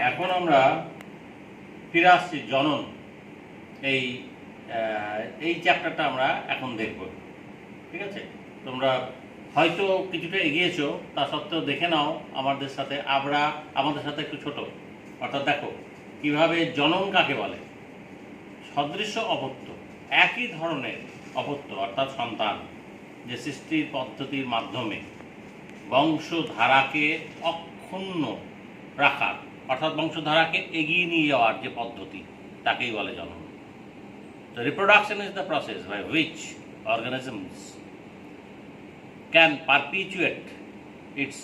এখন আমরা ফিরে আসছি জনন, এই এই চ্যাপ্টারটা আমরা এখন দেখব। ঠিক আছে, তোমরা হয়তো কিছুটা এগিয়েছো, তা সত্ত্বেও দেখে নাও আমাদের সাথে একটু ছোট। অর্থাৎ দেখো কিভাবে জনন কাকে বলে। সদৃশ্য অপত্য, একই ধরনের অপত্য অর্থাৎ সন্তান, যে সৃষ্টির পদ্ধতির মাধ্যমে বংশধারাকে অক্ষুণ্ণ রাখার অর্থাৎ বংশধারাকে এগিয়ে নিয়ে যাওয়ার যে পদ্ধতি, তাকেই বলে জনন। তো reproduction is the process by which organisms can perpetuate its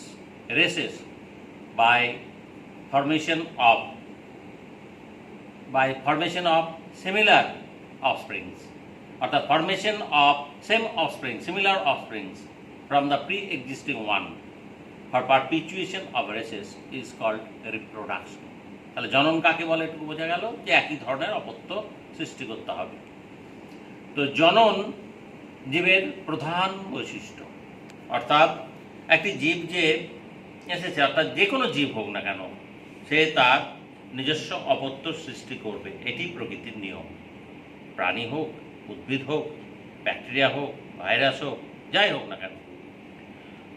races by formation of similar offsprings, অর্থাৎ formation of similar offsprings from the pre-existing one for perpetuation of races is called reproduction. তাহলে জনন কাকে বলে একটু বোঝা গেল, যে একই ধরনের অপত্য সৃষ্টি করতে হবে। তো জনন জীবের প্রধান বৈশিষ্ট্য, অর্থাৎ একটি জীব যে এসেছে, অর্থাৎ যে কোনো জীব হোক না কেন, সে তার নিজস্ব অপত্য সৃষ্টি করবে, এটি প্রকৃতির নিয়ম। প্রাণী হোক, উদ্ভিদ হোক, ব্যাকটেরিয়া হোক, ভাইরাস হোক, যাই হোক না কেন।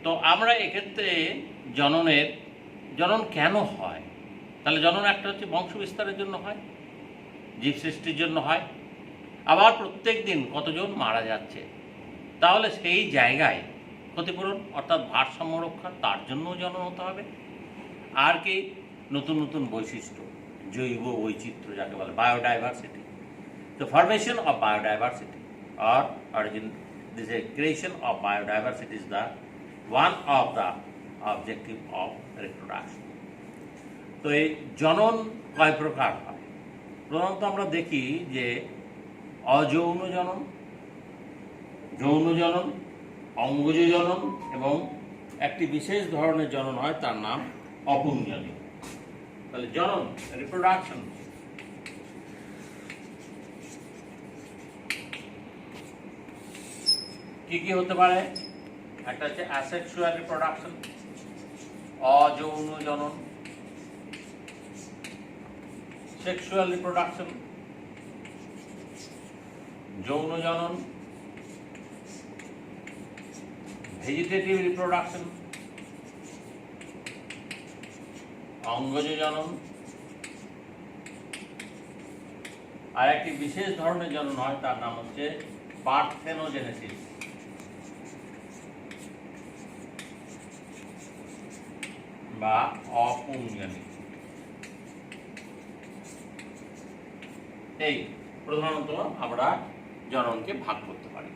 তো আমরা এক্ষেত্রে জনন কেন হয়, তাহলে জনন একটা হচ্ছে বংশ বিস্তারের জন্য হয়, জীব সৃষ্টির জন্য হয়। আবার প্রত্যেক দিন কতজন মারা যাচ্ছে, তাহলে সেই জায়গায় ক্ষতিপূরণ অর্থাৎ ভারসাম্য রক্ষা, তার জন্যও জনন হতে হবে। আর কি নতুন নতুন বৈশিষ্ট্য, জৈব বৈচিত্র্য যাকে বলে, বায়োডাইভার্সিটি। তো formation of biodiversity or origin, this creation of biodiversity is the one of the objective of reproduction. তো এই জনন কয় প্রকার হয়? প্রধানত আমরা দেখি যে অযৌন জনন, যৌন জনন, অঙ্গজ জনন এবং একটি বিশেষ ধরনের জনন হয়, তার নাম অপুংজনী। তাহলে জনন, রিপ্রোডাকশন, কি কি হতে পারে? একটা হচ্ছে অ্যাসেক্সুয়াল রিপ্রোডাকশন, অযৌন জনন, সেক্সুয়াল রিপ্রোডাকশন, যৌন জনন, ভেজিটেটিভ রিপ্রোডাকশন, অঙ্গজ জনন, আর একটি বিশেষ ধরনের জনন হয়, তার নাম হচ্ছে পার্থেনোজেনেসিস বা অপুংজনী। এই প্রধানত আমরা জননকে ভাগ করতে পারি।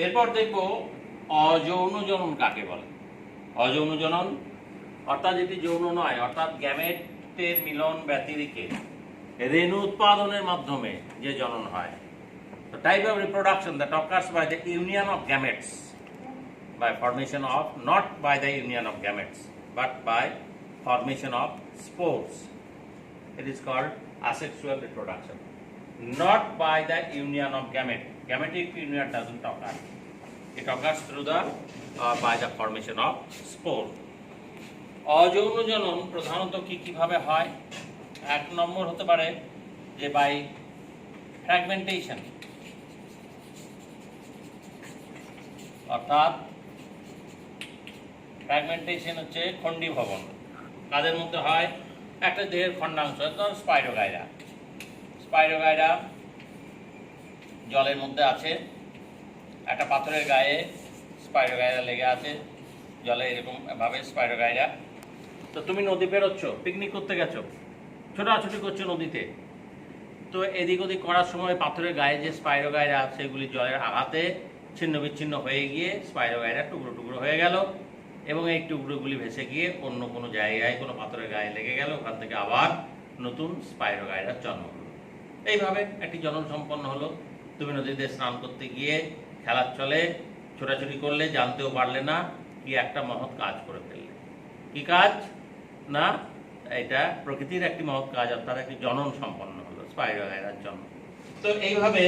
এরপর দেখব অযৌন জনন কাকে বলে। অযৌন জনন অর্থাৎ যেটি যৌন নয়, অর্থাৎ গ্যামেটের মিলন ব্যতিরেকে রেণু উৎপাদনের মাধ্যমে যে জনন হয়। The type of reproduction that occurs by the union of gametes, by formation of, not by the union of gametes, but by formation of spores. It is called asexual reproduction. Not by the union of gamete. Gametic union doesn't occur. It occurs through by the formation of spore. অযৌন জনন প্রধানত কিভাবে হয়? এক নম্বর হতে পারে যে by fragmentation, অর্থাৎ ফ্র্যাগমেন্টেশন হচ্ছে খণ্ডীভবন। কাদের মধ্যে হয়? একটা দেহের খণ্ডাংশ, ধর স্পাইরোগাইরা। স্পাইরোগাইরা জলের মধ্যে আছে, একটা পাথরের গায়ে স্পাইরোগাইরা লেগে আছে, জলে এরকম ভাবে স্পাইরোগাইরা। তো তুমি নদী বেরোচ্ছ, পিকনিক করতে গেছো, ছোটাছুটি করছো নদীতে, তো এদিক ওদিক করার সময় পাথরের গায়ে যে স্পাইরোগাইরা আছে, সেগুলি জলের আঘাতে ছিন্ন বিচ্ছিন্ন হয়ে গিয়ে স্পাইরোগাইরা টুকরো টুকরো হয়ে গেল, এবং এই টুকরোগুলি ভেসে গিয়ে অন্য কোনো জায়গায় কোনো পাথরের গায়ে লেগে গেল, ওখান থেকে আবার নতুন স্পাইরোগাইরার জন্ম হলো। এইভাবে একটি জনন সম্পন্ন হলো। তুমি নদীতে স্নান করতে গিয়ে খেলার চলে ছোটাছুটি করলে, জানতেও পারলে না, কি একটা মহৎ কাজ করে ফেললে। কি কাজ? না, এটা প্রকৃতির একটি মহৎ কাজ, অর্থাৎ একটি জনন সম্পন্ন হলো, স্পাইরোগাইরার জন্ম। তো এইভাবে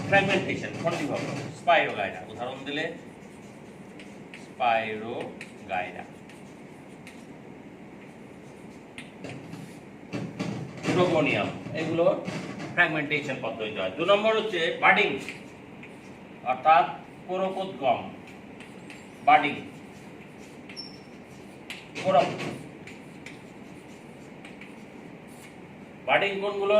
ফ্র্যাগমেন্টেশন, খণ্ডীভবন, স্পাইরোগাইরা, উদাহরণ দিলে স্পাইরোগাইরা। প্রোটোগোনিয়াম, এগুলো ফ্র্যাগমেন্টেশন পদ্ধতি হয়। 2 নম্বর হচ্ছে বাডিং, অর্থাৎ কোরকোদ্গম, বাডিং, কোরক। বাডিং কোনগুলো?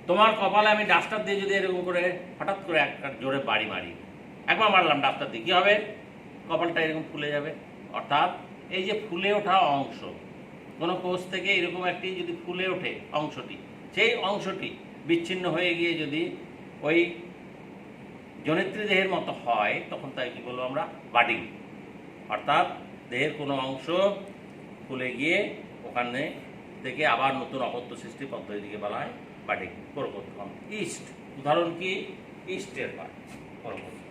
তোমার কপালে আমি ডাস্টার দিয়ে যদি এরকম করে হঠাৎ করে একটা জোরে বাড়ি মারি, একবার মারলাম ডাস্টার দিয়ে, কি হবে? কপালটা এরকম ফুলে যাবে। অর্থাৎ এই যে ফুলে ওঠা অংশ, কোনো কোষ থেকে এরকম একটি যদি ফুলে ওঠে অংশটি, সেই অংশটি বিচ্ছিন্ন হয়ে গিয়ে যদি ওই জনিত্রী দেহের মতো হয়, তখন তাই কি বলবো আমরা? বাডিং। অর্থাৎ দেহের কোনো অংশ ফুলে গিয়ে ওখানে থেকে আবার নতুন অপত্য সৃষ্টি পদ্ধতিকে বলা হয় বাডিং, কোরকোদ্গম। ইস্ট, উদাহরণ কি? ইস্টের পাট, কোরকোদ্গম।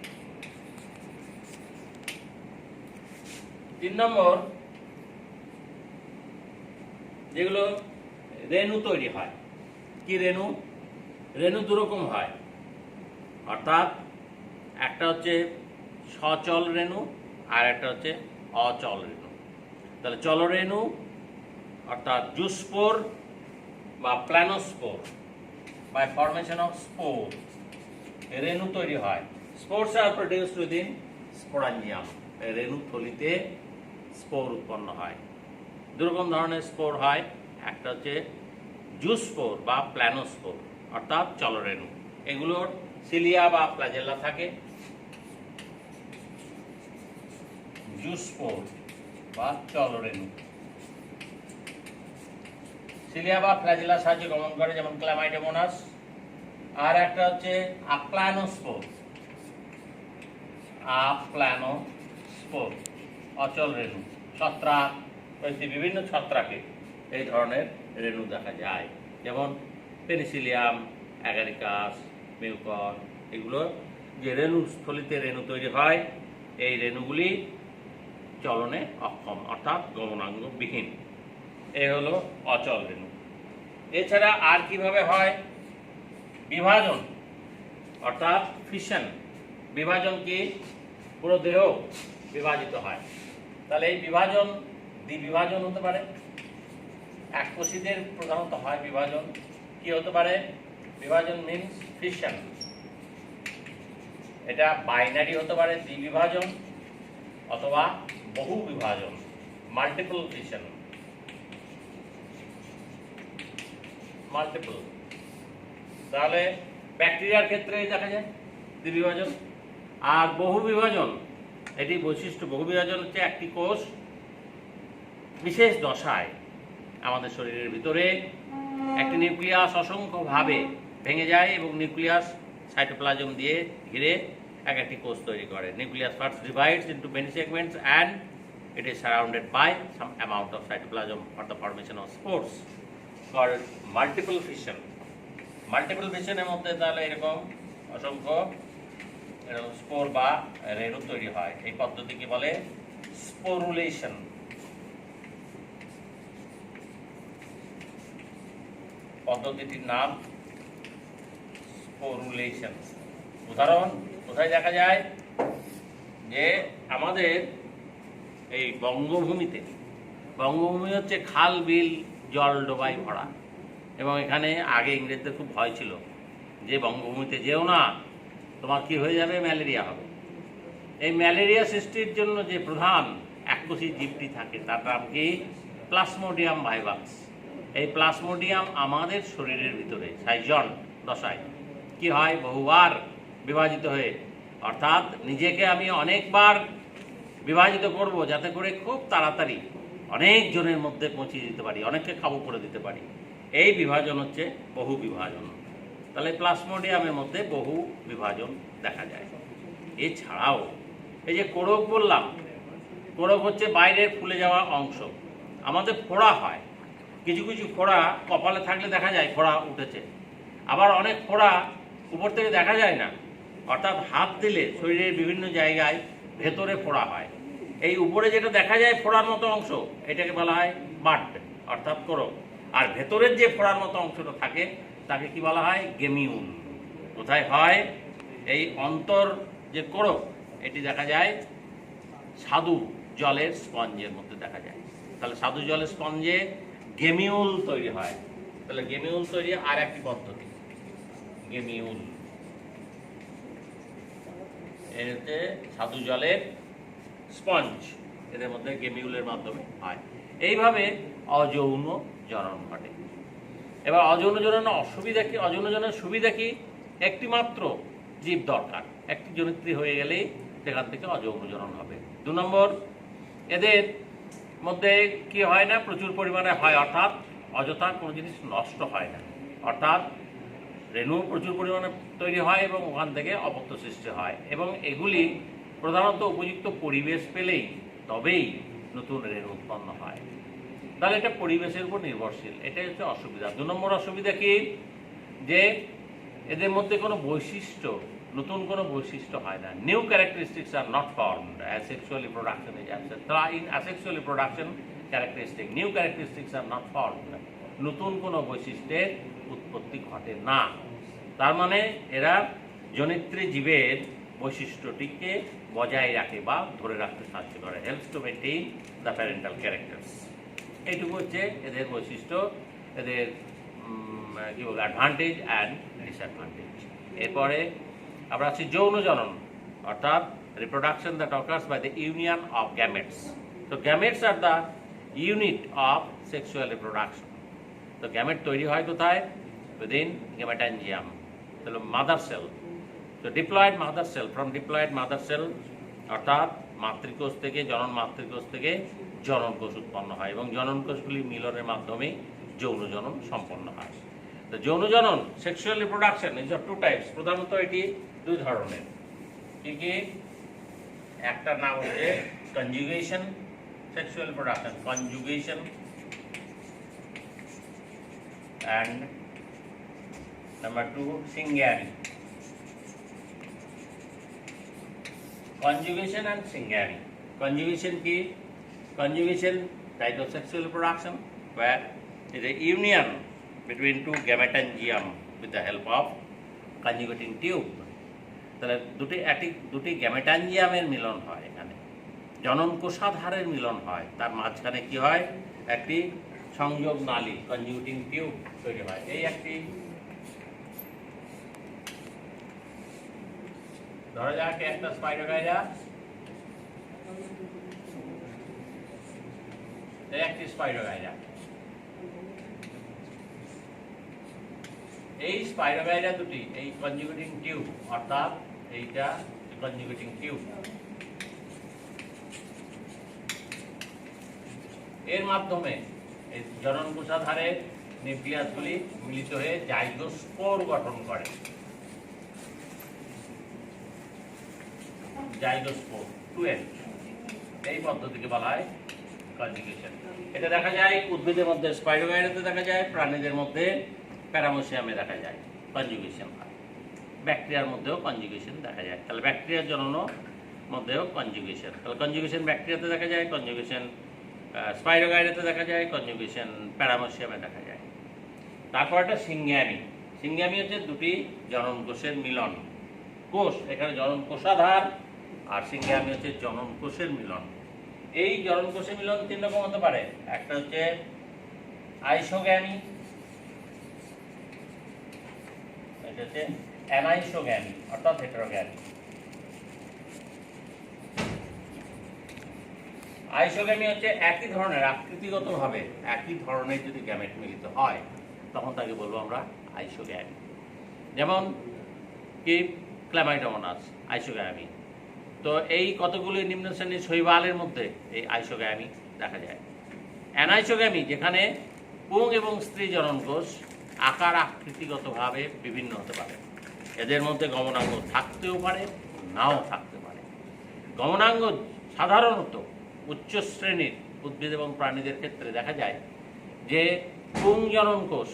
3 নম্বর, যেগুলো রেণু তৈরি হয়। কি রেণু? রেণু দুরকম হয়, অর্থাৎ একটা হচ্ছে সচল রেণু আর একটা হচ্ছে অচল রেণু। তাহলে চলরেণু অর্থাৎ জুস্পোর বা planospore, by formation of spore রেণু তৈরি হয়। Spores are produced within sporangium, রেণু থলিতে স্পোর উৎপন্ন হয়। দুরকম ধরনের স্পোর হয়, একটা হচ্ছে জুস্পোর বা প্ল্যানোস্পোর অর্থাৎ চলরেণু। এগুলোর সিলিয়া বা ফ্ল্যাজেলা থাকে। জুস্পোর বা চলরেণু সিলিয়া বা ফ্ল্যাজেলার সাহায্যে গমন করে, যেমন ক্লামাইডোমোনাস। আর একটা হচ্ছে আপ্লানোস্পোর, আপ্লানোস্পোর অচল রেণু। ছত্রাক, বিভিন্ন ছত্রাকে এই ধরনের রেণু দেখা যায়, যেমন পেনিসিলিয়াম, অ্যাগারিকাস, মিউকর। এগুলো যে রেণু স্থলিতে রেণু তৈরি হয়, এই রেণুগুলি চলনে অক্ষম অর্থাৎ গমনাঙ্গবিহীন। এ হলো অচল রেণু। এছাড়া আর কিভাবে হয়? বিভাজন অর্থাৎ ফিশন। বিভাজন কি? পুরো দেহ বিভাজিত হয়। তাহলে এই বিভাজন দ্বিবিভাজন হতে পারে। এককোষীদের প্রধানত হয় বিভাজন। কি হতে পারে? বিভাজন মিনস ফিশন। এটা বাইনারি হতে পারে, দ্বিবিভাজন, অথবা বহু বিভাজন, মাল্টিপল ফিশন। মাল্টিপল। তাহলে ব্যাকটেরিয়ার ক্ষেত্রে দেখা যায় দ্বিবিভাজন। আর বহু বিভাজন, এটি বৈশিষ্ট্য। বহু বিভাজন হচ্ছে একটি কোষ বিশেষ দশায় আমাদের শরীরের ভিতরে একটি নিউক্লিয়াস অসংখ্যভাবে ভেঙে যায় এবং নিউক্লিয়াস সাইটোপ্লাজম দিয়ে ঘিরে এক একটি কোষ তৈরি করে। Nucleus first divides into many segments and it is surrounded by some amount of cytoplasm for the formation of spores called multiple fission. Multiple fission এর মধ্যে তাহলে এরকম অসংখ্য স্পোর বা রেণু তৈরি হয়। এই পদ্ধতিকে বলে স্পোরুলেশন। পদ্ধতিটির নাম স্পোরুলেশন। উদাহরণ কোথায় দেখা যায়? যে আমাদের এই বঙ্গভূমিতে, বঙ্গভূমি হচ্ছে খাল বিল জল ডোবায় ভরা, এবং এখানে আগে ইংরেজদের খুব ভয় ছিল যে বঙ্গভূমিতে যেও না, তোমার কি হয়ে যাবে? ম্যালেরিয়া হবে। এই ম্যালেরিয়া সৃষ্টির জন্য যে প্রধান এককোষী জীবটি থাকে তার নাম কি? প্লাজমোডিয়াম ভাইভাক্স। এই প্লাজমোডিয়াম আমাদের শরীরের ভিতরে সাইজন দশায় কি হয়? বহুবার বিভাজিত হয়ে, অর্থাৎ নিজেকে আমি অনেকবার বিভাজিত করব যাতে করে খুব তাড়াতাড়ি অনেক জনের মধ্যে পৌঁছে দিতে পারি, অনেককে কাবু করে দিতে পারি। এই বিভাজন হচ্ছে বহু বিভাজন। তাহলে প্লাজমোডিয়ামের মধ্যে বহু বিভাজন দেখা যায়। এছাড়াও এই যে কোরক বললাম, কোরক হচ্ছে বাইরের ফুলে যাওয়া অংশ। আমাদের ফোড়া হয়, কিছু কিছু ফোড়া কপালে থাকলে দেখা যায় ফোড়া উঠেছে, আবার অনেক ফোড়া উপর থেকে দেখা যায় না, অর্থাৎ হাত দিলে শরীরের বিভিন্ন জায়গায় ভেতরে ফোড়া হয়। এই উপরে যেটা দেখা যায় ফোড়ার মতো অংশ, এটাকে বলা হয় বাড অর্থাৎ কোরক। আর ভেতরের যে ফোড়ার মতো অংশটা থাকে তাকে কি বলা হয়? গেমিউল। কোথায় হয়? এই অন্তর যে কোরক, এটি দেখা যায় স্বাদু জলের স্পঞ্জের মধ্যে দেখা যায়। তাহলে স্বাদু জলের স্পঞ্জে গেমিউল তৈরি হয়। তাহলে গেমিউল তৈরি আর একটি পদ্ধতি, গেমিউল। এর হচ্ছে স্বাদু জলের স্পঞ্জ, এদের মধ্যে গেমিউলের মাধ্যমে হয়। এইভাবে অযৌন জনন ঘটে। এবার অযৌন জননের অসুবিধা কি, অযৌন জননের সুবিধা কি? একটি মাত্র জীব দরকার, একটি জনিত্রী হয়ে গেলেই সেখান থেকে অযৌন জনন হবে। 2 নম্বর, এদের মধ্যে কি হয় না, প্রচুর পরিমাণে হয়, অর্থাৎ অযথা কোনো জিনিস নষ্ট হয় না, অর্থাৎ রেণু প্রচুর পরিমাণে তৈরি হয় এবং ওখান থেকে অপত্য সৃষ্টি হয়, এবং এগুলি প্রধানত উপযুক্ত পরিবেশ পেলেই তবেই নতুন রেণু উৎপন্ন হয়। তাহলে এটা পরিবেশের উপর নির্ভরশীল, এটাই হচ্ছে অসুবিধা। 2 নম্বর অসুবিধা কি, যে এদের মধ্যে কোনো বৈশিষ্ট্য, নতুন কোনো বৈশিষ্ট্য হয় না। New characteristics are not found asexual reproduction is absent. In asexual reproduction characteristic new characteristics are not found, নতুন কোনো বৈশিষ্ট্যের উৎপত্তি ঘটে না। তার মানে এরা জনিত্রী জীবের বৈশিষ্ট্যটিকে বজায় রাখে বা ধরে রাখতে সাহায্য করে, helps to maintain the parental characters. এইটুকু হচ্ছে এদের বৈশিষ্ট্য, এদের কি বলবো, অ্যাডভান্টেজ অ্যান্ড ডিসঅ্যাডভান্টেজ। এরপরে আমরা আছি যৌন জনন, অর্থাৎ reproduction that occurs by the union of gametes. তো gametes are the unit of sexual reproduction. তো গ্যামেট তৈরি হয় কোথায়? উইদিন গ্যামেটাঞ্জিয়াম, তাহলে মাদার সেল। তো diploid mother cell, from diploid mother cell অর্থাৎ মাতৃকোষ থেকে, জনন মাতৃকোষ থেকে জনন কোষ উৎপন্ন হয়, এবং জনন কোষগুলি মিলনের মাধ্যমে যৌন জনন সম্পন্ন হয়। তো যৌন জনন, sexual reproduction is of 2 types. প্রধানত এটি 2 ধরনের। কি কি? একটার নাম হচ্ছে conjugation sexual reproduction, conjugation, and number 2 Singari, conjugation and Singari. Conjugation ki, conjugation type of sexual reproduction where is a union between 2 gametangium with the help of conjugating tube. তাহলে দুটি গ্যামেটাঞ্জিয়ামের মিলন হয়, এখানে জনন কোষাধারের মিলন হয়, তার মাঝখানে কি হয়, একটি সংযোগ নালী, কনজুগেটিং টিউব তৈরি হয়। এই একটি, ধরা যাক একটা স্পাইরোগাইরা, এই একটি স্পাইরোগাইরা। এই স্পাইরোগাইরা দুটি, এই কনজুগেটিং টিউব, অর্থাৎ এইটা কনজুগেটিং টিউব, এর মাধ্যমে এই জনন কোষাধারের নিউক্লিয়াসগুলি মিলিত হয়ে জাইগোস্পোর গঠন করে। জাইগোস্পোর 2H, এই পদ্ধতিকে বলা হয় কনজুগেশন। এটা দেখা যায় উদ্ভিদের মধ্যে স্পাইরোগাইরাতে দেখা যায়, প্রাণীদের মধ্যে প্যারামোসিয়ামে দেখা যায় কনজুগেশন হয়, ব্যাকটেরিয়ার মধ্যেও কনজুগেশন দেখা যায়। তাহলে ব্যাকটেরিয়ার জনন মধ্যেও কনজুগেশন, তাহলে কনজুগেশন ব্যাকটেরিয়াতে দেখা যায়, কনজুগেশন স্পাইরোগাইরাতে দেখা যায়, কনজুগেশন প্যারামোসিয়ামে দেখা যায়। তারপর একটা সিঙ্গামি। সিঙ্গামি হচ্ছে দুটি জনন কোষের মিলন, কোষ এখানে জনন কোষাধার, আর সিঙ্গামি হচ্ছে জনন কোষের মিলন। এই জনন কোষের মিলন 3 রকম হতে পারে। একটা হচ্ছে আইসোগ্যামি, এটা হচ্ছে অ্যানাইসোগ্যামি অর্থাৎ হেটেরোগ্যামি। আইসোগ্যামি হচ্ছে একই ধরনের, আকৃতিগতভাবে একই ধরনের যদি গ্যামেট মিলিত হয় তখন তাকে বলবো আমরা আইসোগ্যামি। যেমন কি ক্ল্যামাইডোমোনাস আইসোগ্যামি। তো এই কতগুলি নিম্ন শ্রেণীর শৈবালের মধ্যে এই আইসোগ্যামি দেখা যায়। অ্যানাইসোগ্যামি যেখানে পুং এবং স্ত্রী জনন কোষ আকার আকৃতিগতভাবে বিভিন্ন হতে পারে, এদের মধ্যে গমনাঙ্গ থাকতেও পারে, নাও থাকতে পারে। গমনাঙ্গ সাধারণত উচ্চ শ্রেণীর উদ্ভিদ এবং প্রাণীদের ক্ষেত্রে দেখা যায় যে পুং জনন কোষ